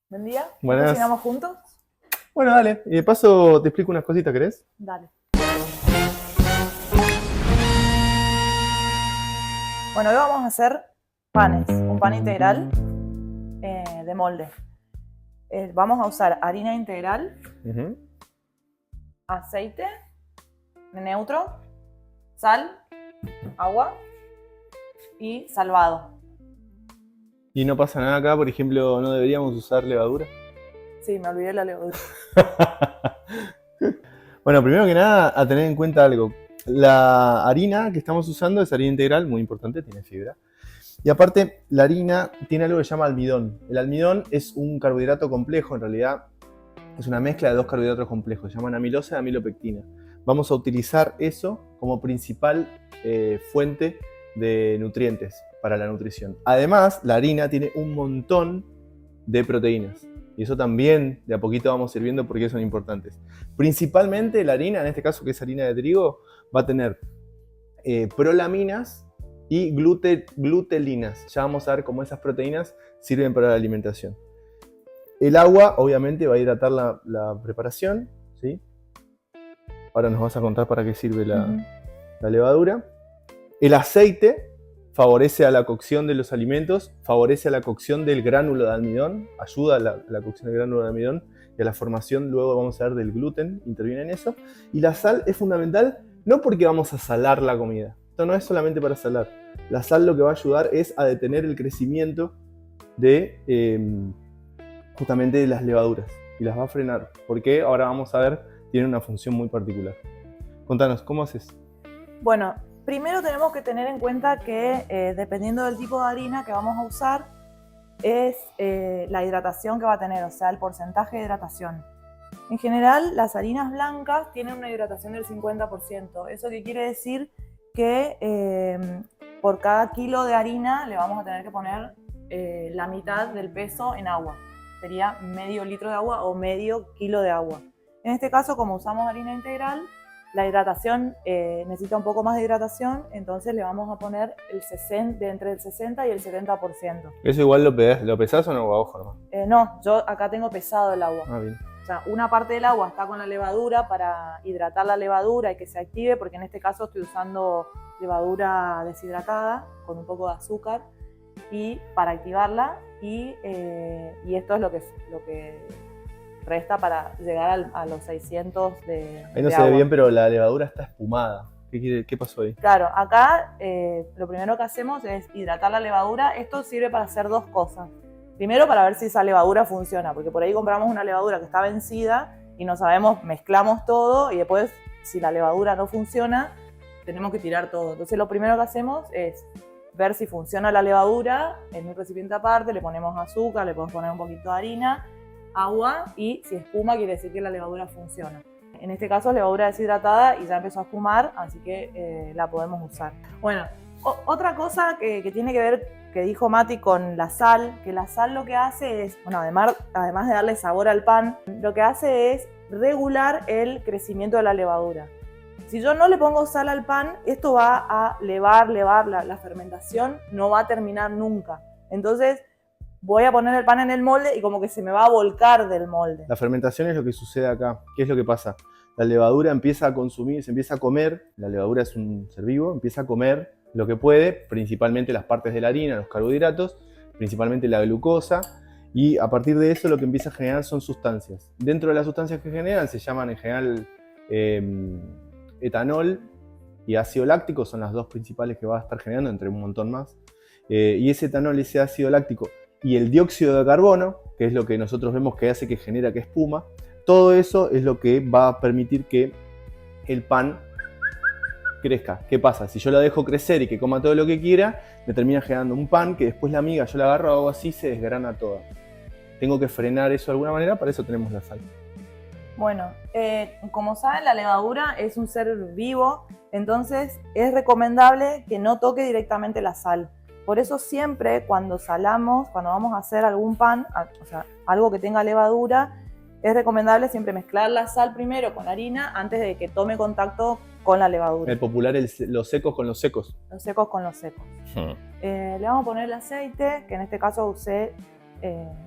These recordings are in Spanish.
Buen día. ¿No Buenas. cocinamos juntos? Bueno, dale. Y de paso te explico unas cositas, ¿querés? Dale. Bueno, hoy vamos a hacer panes, un pan integral de molde. Vamos a usar harina integral, Ujú. aceite neutro, sal, agua y salvado. Y no pasa nada acá, por ejemplo, no deberíamos usar levadura. Sí, me olvidé la levadura. Bueno, primero que nada, a tener en cuenta algo. La harina que estamos usando es harina integral, muy importante, tiene fibra. Y aparte, la harina tiene algo que se llama almidón. El almidón es un carbohidrato complejo, en realidad es una mezcla de dos carbohidratos complejos, se llaman amilosa y amilopectina. Vamos a utilizar eso como principal fuente de nutrientes para la nutrición. Además, la harina tiene un montón de proteínas. Y eso también de a poquito vamos a ir viendo por qué son importantes. Principalmente la harina, en este caso que es harina de trigo, va a tener prolaminas y glutelinas. Ya vamos a ver cómo esas proteínas sirven para la alimentación. El agua, obviamente, va a hidratar la preparación, ¿sí? Ahora nos vas a contar para qué sirve la levadura. El aceite favorece a la cocción de los alimentos, favorece a la cocción del gránulo de almidón, ayuda a la cocción del gránulo de almidón y a la formación, luego vamos a ver, del gluten, interviene en eso. Y la sal es fundamental, no porque vamos a salar la comida. Esto no es solamente para salar. La sal lo que va a ayudar es a detener el crecimiento de justamente de las levaduras y las va a frenar, porque ahora vamos a ver, tiene una función muy particular. Contanos, ¿cómo haces? Bueno, primero tenemos que tener en cuenta que dependiendo del tipo de harina que vamos a usar, es la hidratación que va a tener, o sea, el porcentaje de hidratación. En general, las harinas blancas tienen una hidratación del 50%. ¿Eso qué quiere decir? Que por cada kilo de harina le vamos a tener que poner la mitad del peso en agua. Sería medio litro de agua o medio kilo de agua. En este caso, como usamos harina integral, la hidratación necesita un poco más de hidratación, entonces le vamos a poner de entre el 60 y el 70%. ¿Eso igual lo pesás o no, a ojo nomás? No, yo acá tengo pesado el agua. Ah, bien. O sea, una parte del agua está con la levadura para hidratar la levadura y que se active, porque en este caso estoy usando levadura deshidratada con un poco de azúcar y para activarla y esto es lo que resta para llegar a los 600 Ahí no de se ve agua. bien, pero la levadura está espumada. ¿Qué pasó ahí? Claro, acá lo primero que hacemos es hidratar la levadura. Esto sirve para hacer dos cosas. Primero, para ver si esa levadura funciona, porque por ahí compramos una levadura que está vencida y no sabemos, mezclamos todo y después, si la levadura no funciona, tenemos que tirar todo. Entonces, lo primero que hacemos es ver si funciona la levadura en un recipiente aparte, le ponemos azúcar, le podemos poner un poquito de harina, agua y si espuma quiere decir que la levadura funciona. En este caso es levadura deshidratada y ya empezó a espumar, así que la podemos usar. Bueno, otra cosa que tiene que ver, que dijo Mati con la sal, que la sal lo que hace es, bueno, además de darle sabor al pan, lo que hace es regular el crecimiento de la levadura. Si yo no le pongo sal al pan, esto va a levar la fermentación, no va a terminar nunca. Entonces voy a poner el pan en el molde y como que se me va a volcar del molde. La fermentación es lo que sucede acá. ¿Qué es lo que pasa? La levadura empieza a consumir, se empieza a comer, la levadura es un ser vivo, empieza a comer lo que puede, principalmente las partes de la harina, los carbohidratos, principalmente la glucosa, y a partir de eso lo que empieza a generar son sustancias. Dentro de las sustancias que generan se llaman en general etanol y ácido láctico, son las dos principales que va a estar generando, entre un montón más. Y ese etanol, ese ácido láctico y el dióxido de carbono, que es lo que nosotros vemos que hace que genera que espuma, todo eso es lo que va a permitir que el pan crezca. ¿Qué pasa? Si yo la dejo crecer y que coma todo lo que quiera, me termina generando un pan que después la miga yo la agarro, hago así, se desgrana toda. Tengo que frenar eso de alguna manera, para eso tenemos la sal. Bueno, como saben, la levadura es un ser vivo, entonces es recomendable que no toque directamente la sal. Por eso siempre cuando salamos, cuando vamos a hacer algún pan, o sea, algo que tenga levadura, es recomendable siempre mezclar la sal primero con harina antes de que tome contacto con la levadura. El popular los secos con los secos. Los secos con los secos. Le vamos a poner el aceite, que en este caso usé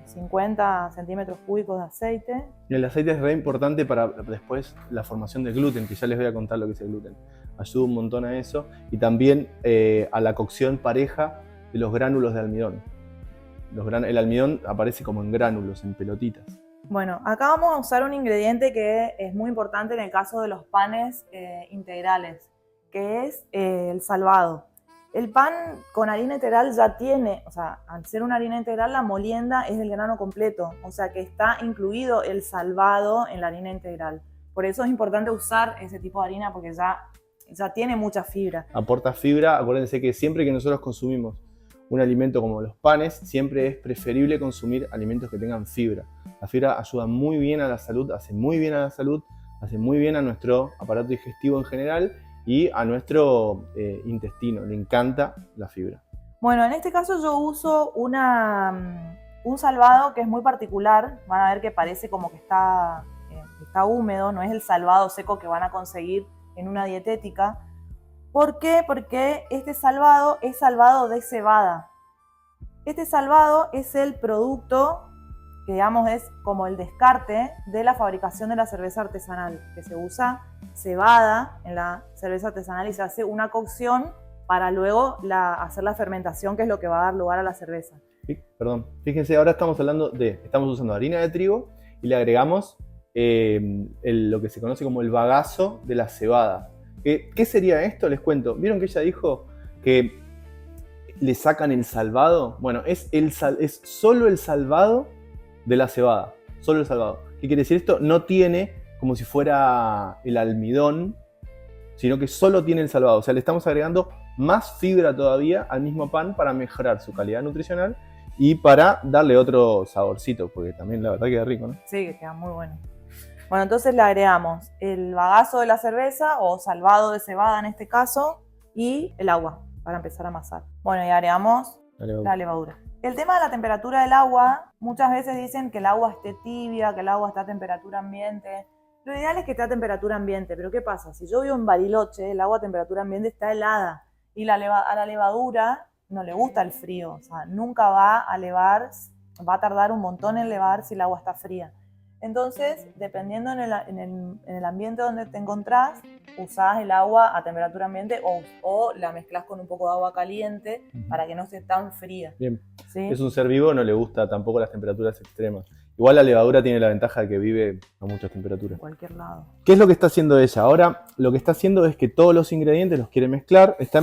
50 centímetros cúbicos de aceite. Y el aceite es re importante para después la formación del gluten, que ya les voy a contar lo que es el gluten. Ayuda un montón a eso y también a la cocción pareja de los gránulos de almidón. El almidón aparece como en gránulos, en pelotitas. Bueno, acá vamos a usar un ingrediente que es muy importante en el caso de los panes integrales, que es el salvado. El pan con harina integral ya tiene, o sea, al ser una harina integral, la molienda es del grano completo, o sea que está incluido el salvado en la harina integral. Por eso es importante usar ese tipo de harina porque ya tiene mucha fibra. Aporta fibra, acuérdense que siempre que nosotros consumimos un alimento como los panes, siempre es preferible consumir alimentos que tengan fibra. La fibra ayuda muy bien a la salud, hace muy bien a la salud, hace muy bien a nuestro aparato digestivo en general y a nuestro intestino. Le encanta la fibra. Bueno, en este caso yo uso un salvado que es muy particular. Van a ver que parece como que está húmedo, no es el salvado seco que van a conseguir en una dietética. ¿Por qué? Porque este salvado es salvado de cebada. Este salvado es el producto que, digamos, es como el descarte de la fabricación de la cerveza artesanal, que se usa cebada en la cerveza artesanal y se hace una cocción para luego hacer la fermentación, que es lo que va a dar lugar a la cerveza. Perdón, fíjense, ahora estamos usando harina de trigo y le agregamos lo que se conoce como el bagazo de la cebada. ¿Qué sería esto? Les cuento. ¿Vieron que ella dijo que le sacan el salvado? Bueno, es solo el salvado de la cebada. Solo el salvado. ¿Qué quiere decir esto? No tiene como si fuera el almidón, sino que solo tiene el salvado. O sea, le estamos agregando más fibra todavía al mismo pan para mejorar su calidad nutricional y para darle otro saborcito, porque también la verdad queda rico, ¿no? Sí, que queda muy bueno. Bueno, entonces le agregamos el bagazo de la cerveza o salvado de cebada en este caso y el agua para empezar a amasar. Bueno, y agregamos la levadura. El tema de la temperatura del agua, muchas veces dicen que el agua esté tibia, que el agua está a temperatura ambiente. Lo ideal es que esté a temperatura ambiente, pero ¿qué pasa? Si yo vivo en Bariloche, el agua a temperatura ambiente está helada y a la levadura no le gusta el frío, o sea, nunca va a levar, va a tardar un montón en levar si el agua está fría. Entonces, dependiendo en el ambiente donde te encontrás, usás el agua a temperatura ambiente o la mezclás con un poco de agua caliente para que no esté tan fría. Bien. ¿Sí? Es un ser vivo, no le gusta tampoco las temperaturas extremas. Igual la levadura tiene la ventaja de que vive a muchas temperaturas. En cualquier lado. ¿Qué es lo que está haciendo ella? Ahora lo que está haciendo es que todos los ingredientes los quiere mezclar, está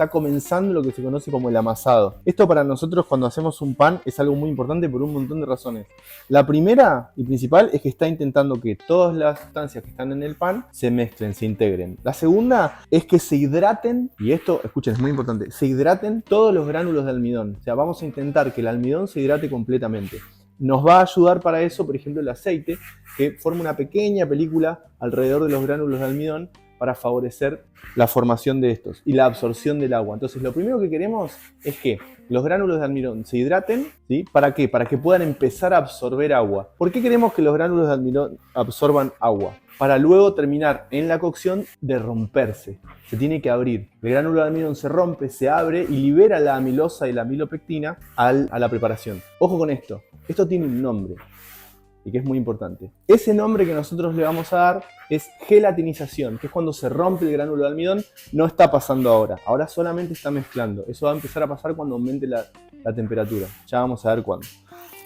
comenzando lo que se conoce como el amasado. Esto para nosotros cuando hacemos un pan es algo muy importante por un montón de razones. La primera y principal es que está intentando que todas las sustancias que están en el pan se mezclen, se integren. La segunda es que se hidraten, y esto, escuchen, es muy importante, se hidraten todos los gránulos de almidón. O sea, vamos a intentar que el almidón se hidrate completamente. Nos va a ayudar para eso, por ejemplo, el aceite, que forma una pequeña película alrededor de los gránulos de almidón para favorecer la formación de estos y la absorción del agua. Entonces, lo primero que queremos es que los gránulos de almidón se hidraten, ¿sí? ¿Para qué? Para que puedan empezar a absorber agua. ¿Por qué queremos que los gránulos de almidón absorban agua? Para luego terminar en la cocción de romperse. Se tiene que abrir. El gránulo de almidón se rompe, se abre y libera la amilosa y la amilopectina a la preparación. Ojo con esto. Esto tiene un nombre y que es muy importante. Ese nombre que nosotros le vamos a dar es gelatinización, que es cuando se rompe el gránulo de almidón. No está pasando ahora. Ahora solamente está mezclando. Eso va a empezar a pasar cuando aumente la temperatura. Ya vamos a ver cuándo.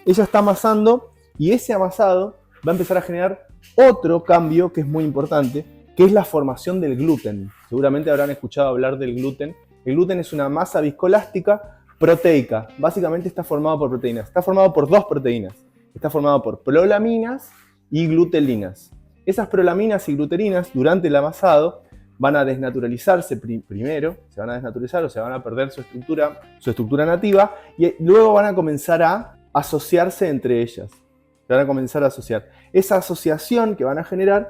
Ella está amasando y ese amasado va a empezar a generar otro cambio que es muy importante, que es la formación del gluten. Seguramente habrán escuchado hablar del gluten. El gluten es una masa viscoelástica proteica. Básicamente está formado por proteínas. Está formado por dos proteínas. Está formado por prolaminas y glutelinas. Esas prolaminas y glutelinas durante el amasado van a desnaturalizarse primero, se van a desnaturalizar o se van a perder su estructura nativa y luego van a comenzar a asociarse entre ellas. Se van a comenzar a asociar. Esa asociación que van a generar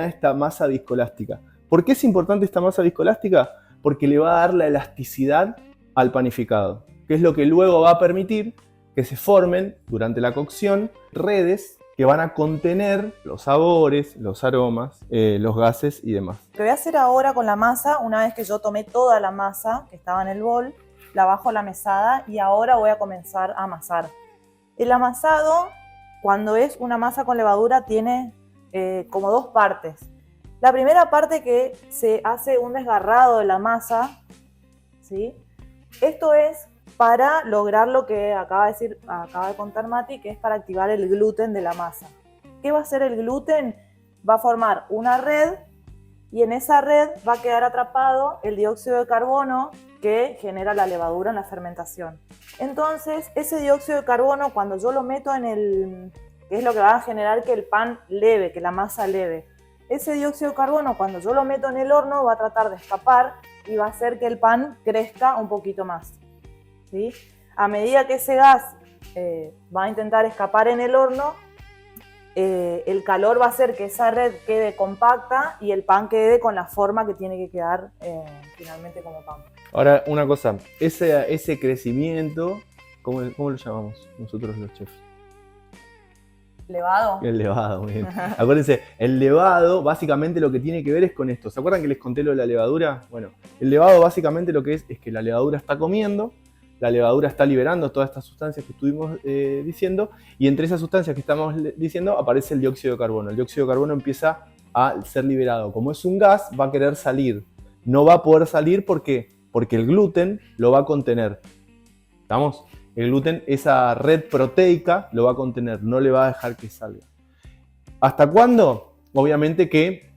esta masa viscoelástica. ¿Por qué es importante esta masa viscoelástica? Porque le va a dar la elasticidad al panificado, que es lo que luego va a permitir que se formen durante la cocción redes que van a contener los sabores, los aromas, los gases y demás. Lo que voy a hacer ahora con la masa, una vez que yo tomé toda la masa que estaba en el bol, la bajo a la mesada y ahora voy a comenzar a amasar. El amasado, cuando es una masa con levadura, tiene como dos partes. La primera parte que se hace un desgarrado de la masa, ¿sí? Esto es para lograr lo que acaba de contar Mati, que es para activar el gluten de la masa. ¿Qué va a hacer el gluten? Va a formar una red y en esa red va a quedar atrapado el dióxido de carbono que genera la levadura en la fermentación. Entonces, ese dióxido de carbono, cuando yo lo meto que es lo que va a generar que el pan leve, que la masa leve, ese dióxido de carbono, cuando yo lo meto en el horno, va a tratar de escapar y va a hacer que el pan crezca un poquito más, ¿sí? A medida que ese gas va a intentar escapar en el horno, el calor va a hacer que esa red quede compacta y el pan quede con la forma que tiene que quedar finalmente como pan. Ahora, una cosa, ese crecimiento, ¿cómo lo llamamos nosotros los chefs? ¿Levado? El levado, muy bien. Acuérdense, el levado básicamente lo que tiene que ver es con esto. ¿Se acuerdan que les conté lo de la levadura? Bueno, el levado básicamente lo que es que la levadura está comiendo, la levadura está liberando todas estas sustancias que estuvimos diciendo, y entre esas sustancias que estamos diciendo aparece el dióxido de carbono. El dióxido de carbono empieza a ser liberado. Como es un gas, va a querer salir. No va a poder salir porque el gluten lo va a contener. ¿Estamos? El gluten, esa red proteica, lo va a contener, no le va a dejar que salga. ¿Hasta cuándo? Obviamente que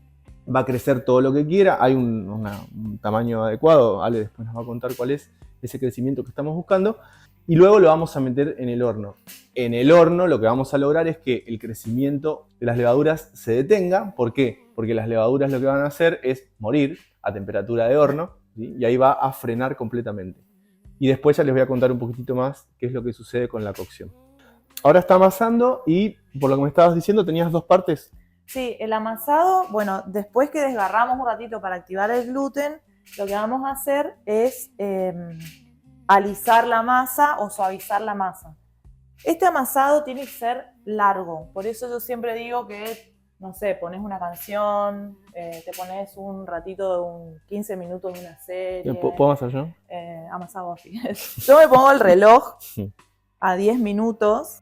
va a crecer todo lo que quiera, hay un tamaño adecuado, Ale después nos va a contar cuál es ese crecimiento que estamos buscando, y luego lo vamos a meter en el horno. En el horno lo que vamos a lograr es que el crecimiento de las levaduras se detenga. ¿Por qué? Porque las levaduras lo que van a hacer es morir a temperatura de horno, ¿sí? Y ahí va a frenar completamente. Y después ya les voy a contar un poquitito más qué es lo que sucede con la cocción. Ahora está amasando y, por lo que me estabas diciendo, tenías dos partes. Sí, el amasado, bueno, después que desgarramos un ratito para activar el gluten, lo que vamos a hacer es alisar la masa o suavizar la masa. Este amasado tiene que ser largo, por eso yo siempre digo que, no sé, pones una canción, te pones un ratito, 15 minutos de una serie. ¿Puedo amasar yo? Amasado así. Yo me pongo el reloj a 10 minutos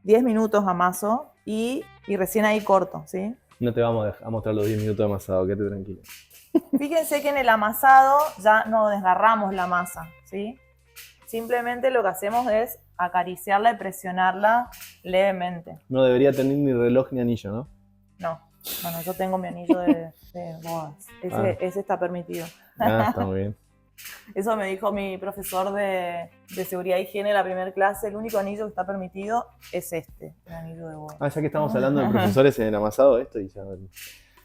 amaso y recién ahí corto, ¿sí? No te vamos a mostrar los 10 minutos de amasado, quédate tranquilo. Fíjense que en el amasado ya no desgarramos la masa, ¿sí? Simplemente lo que hacemos es acariciarla y presionarla levemente. No debería tener ni reloj ni anillo, ¿no? No, bueno, yo tengo mi anillo de bodas. Ese está permitido. Está muy bien. Eso me dijo mi profesor de seguridad e higiene en la primera clase. El único anillo que está permitido es el anillo de bodas. Ya que estamos hablando de profesores en el amasado, y ya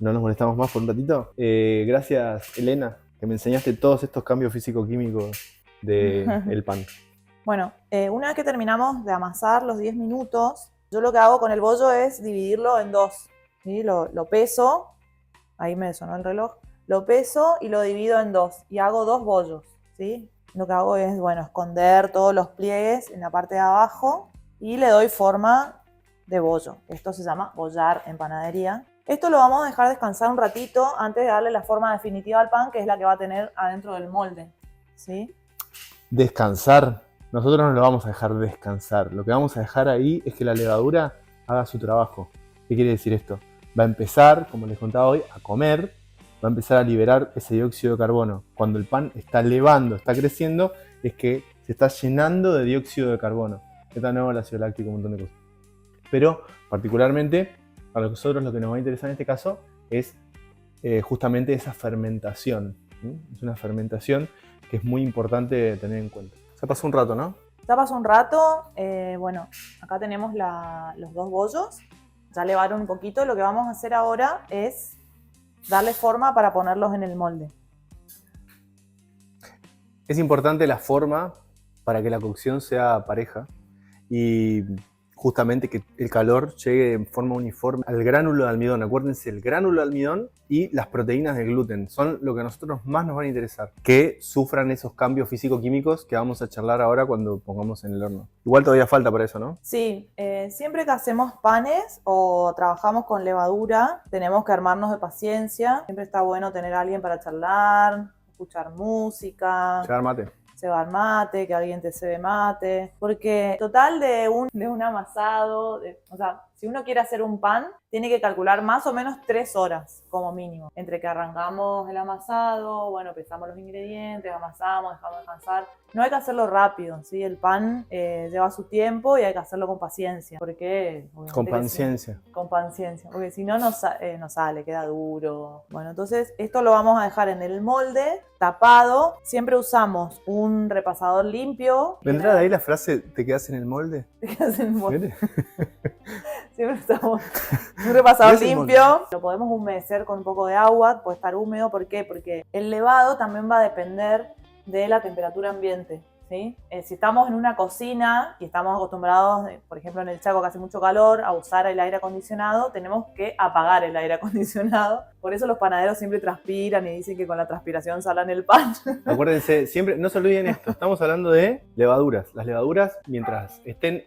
no nos molestamos más por un ratito. Gracias, Elena, que me enseñaste todos estos cambios físico-químicos del pan. Bueno, una vez que terminamos de amasar los 10 minutos, yo lo que hago con el bollo es dividirlo en dos, ¿sí? Lo peso, ahí me sonó el reloj, lo peso y lo divido en dos y hago dos bollos, ¿sí? Lo que hago es, bueno, esconder todos los pliegues en la parte de abajo y le doy forma de bollo. Esto se llama bollar en panadería. Esto lo vamos a dejar descansar un ratito antes de darle la forma definitiva al pan, que es la que va a tener adentro del molde, ¿sí? Descansar. Nosotros no lo vamos a dejar descansar. Lo que vamos a dejar ahí es que la levadura haga su trabajo. ¿Qué quiere decir esto? Va a empezar, como les contaba hoy, a comer, va a empezar a liberar ese dióxido de carbono. Cuando el pan está levando, está creciendo, es que se está llenando de dióxido de carbono. Está nuevo el ácido láctico, un montón de cosas. Pero, particularmente, para nosotros lo que nos va a interesar en este caso es justamente esa fermentación. ¿Sí? Es una fermentación que es muy importante tener en cuenta. Ya pasó un rato, ¿no? Ya pasó un rato. Bueno, acá tenemos los dos bollos. Ya levaron un poquito. Lo que vamos a hacer ahora es darle forma para ponerlos en el molde. Es importante la forma para que la cocción sea pareja y justamente que el calor llegue en forma uniforme al gránulo de almidón. Acuérdense, el gránulo de almidón y las proteínas del gluten son lo que a nosotros más nos van a interesar. Que sufran esos cambios físico-químicos que vamos a charlar ahora cuando pongamos en el horno. Igual todavía falta para eso, ¿no? Sí, siempre que hacemos panes o trabajamos con levadura, tenemos que armarnos de paciencia. Siempre está bueno tener a alguien para charlar, escuchar música. Llevar mate. cebar mate, que alguien te cebe mate, porque total de un amasado, o sea, si uno quiere hacer un pan, tiene que calcular más o menos 3 horas como mínimo, entre que arrancamos el amasado, bueno, pesamos los ingredientes, amasamos, dejamos descansar. No hay que hacerlo rápido, ¿sí? El pan lleva su tiempo y hay que hacerlo con paciencia, porque... Con paciencia. Con paciencia, porque si no, no sale, queda duro. Bueno, entonces esto lo vamos a dejar en el molde, tapado. Siempre usamos un repasador limpio. ¿Vendrá de ahí la frase, te quedas en el molde? Te quedas en el molde. Siempre usamos un repasador limpio. Lo podemos humedecer con un poco de agua, puede estar húmedo. ¿Por qué? Porque el levado también va a depender de la temperatura ambiente. ¿Sí? Si estamos en una cocina y estamos acostumbrados, por ejemplo en el Chaco que hace mucho calor, a usar el aire acondicionado, tenemos que apagar el aire acondicionado. Por eso los panaderos siempre transpiran y dicen que con la transpiración salan el pan. Acuérdense, siempre, no se olviden esto, estamos hablando de levaduras. Las levaduras, mientras estén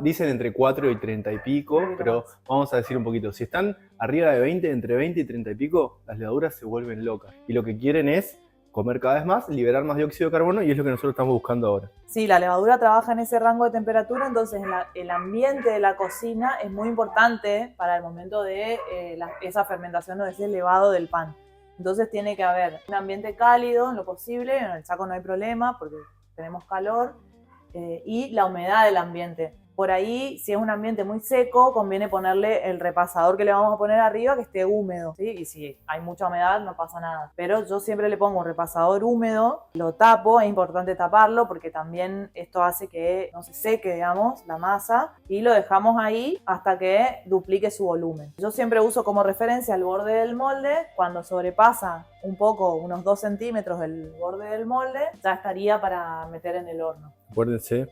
dicen entre 4 y 30 y pico, pero vamos a decir un poquito, si están arriba de 20, entre 20 y 30 y pico, las levaduras se vuelven locas. Y lo que quieren es comer cada vez más, liberar más dióxido de carbono y es lo que nosotros estamos buscando ahora. Sí, la levadura trabaja en ese rango de temperatura, entonces el ambiente de la cocina es muy importante para el momento de esa fermentación o ese levado del pan. Entonces tiene que haber un ambiente cálido en lo posible, en el Chaco no hay problema porque tenemos calor, y la humedad del ambiente. Por ahí, si es un ambiente muy seco, conviene ponerle el repasador que le vamos a poner arriba que esté húmedo, ¿sí? Y si hay mucha humedad, no pasa nada. Pero yo siempre le pongo un repasador húmedo, lo tapo, es importante taparlo porque también esto hace que no se seque, digamos, la masa, y lo dejamos ahí hasta que duplique su volumen. Yo siempre uso como referencia el borde del molde. Cuando sobrepasa un poco, unos 2 centímetros el borde del molde, ya estaría para meter en el horno. Acuérdense,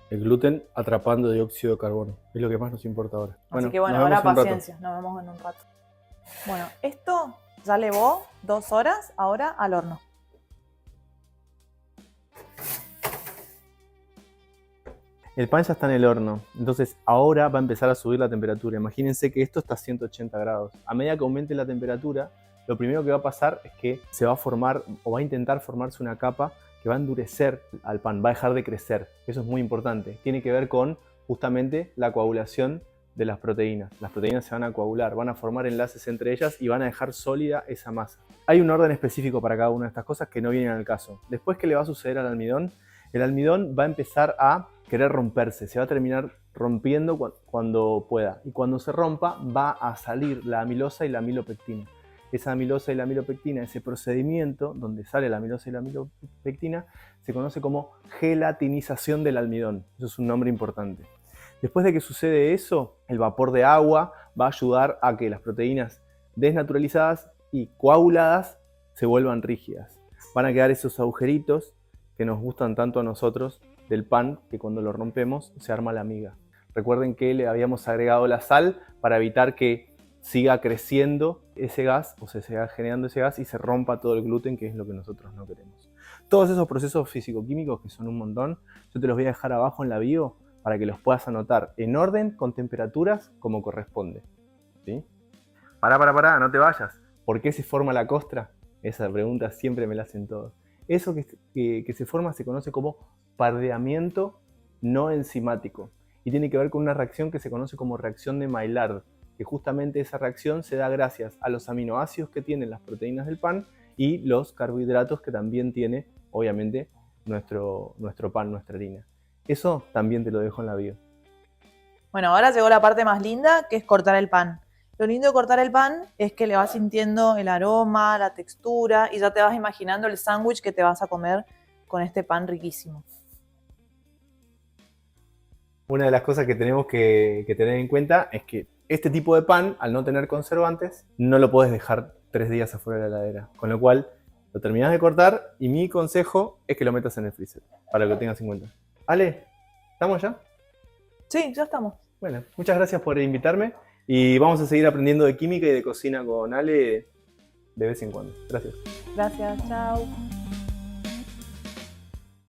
el gluten atrapando dióxido de carbono. Es lo que más nos importa ahora. Así que bueno, ahora paciencia. Nos vemos en un rato. Bueno, esto ya levó 2 horas, ahora al horno. El pan ya está en el horno, entonces ahora va a empezar a subir la temperatura. Imagínense que esto está a 180 grados. A medida que aumente la temperatura, lo primero que va a pasar es que se va a formar o va a intentar formarse una capa que va a endurecer al pan, va a dejar de crecer. Eso es muy importante. Tiene que ver con justamente la coagulación de las proteínas. Las proteínas se van a coagular, van a formar enlaces entre ellas y van a dejar sólida esa masa. Hay un orden específico para cada una de estas cosas que no vienen al caso. Después, ¿qué le va a suceder al almidón? El almidón va a empezar a querer romperse, se va a terminar rompiendo cuando pueda. Y cuando se rompa, va a salir la amilosa y la amilopectina. Esa amilosa y la amilopectina, ese procedimiento donde sale la amilosa y la amilopectina, se conoce como gelatinización del almidón. Eso es un nombre importante. Después de que sucede eso, el vapor de agua va a ayudar a que las proteínas desnaturalizadas y coaguladas se vuelvan rígidas. Van a quedar esos agujeritos que nos gustan tanto a nosotros del pan, que cuando lo rompemos se arma la miga. Recuerden que le habíamos agregado la sal para evitar que siga creciendo ese gas o se siga generando ese gas y se rompa todo el gluten, que es lo que nosotros no queremos. Todos esos procesos físico-químicos, que son un montón, yo te los voy a dejar abajo en la bio para que los puedas anotar en orden, con temperaturas, como corresponde. ¿Sí? Pará, no te vayas. ¿Por qué se forma la costra? Esa pregunta siempre me la hacen todos. Eso que se forma se conoce como pardeamiento no enzimático y tiene que ver con una reacción que se conoce como reacción de Maillard, que justamente esa reacción se da gracias a los aminoácidos que tienen las proteínas del pan y los carbohidratos que también tiene, obviamente, nuestro pan, nuestra harina. Eso también te lo dejo en la bio. Bueno, ahora llegó la parte más linda, que es cortar el pan. Lo lindo de cortar el pan es que le vas sintiendo el aroma, la textura, y ya te vas imaginando el sándwich que te vas a comer con este pan riquísimo. Una de las cosas que tenemos que tener en cuenta es que este tipo de pan, al no tener conservantes, no lo puedes dejar 3 días afuera de la heladera. Con lo cual, lo terminas de cortar y mi consejo es que lo metas en el freezer, para que lo tengas en cuenta. Ale, ¿estamos ya? Sí, ya estamos. Bueno, muchas gracias por invitarme y vamos a seguir aprendiendo de química y de cocina con Ale de vez en cuando. Gracias. Gracias, chao.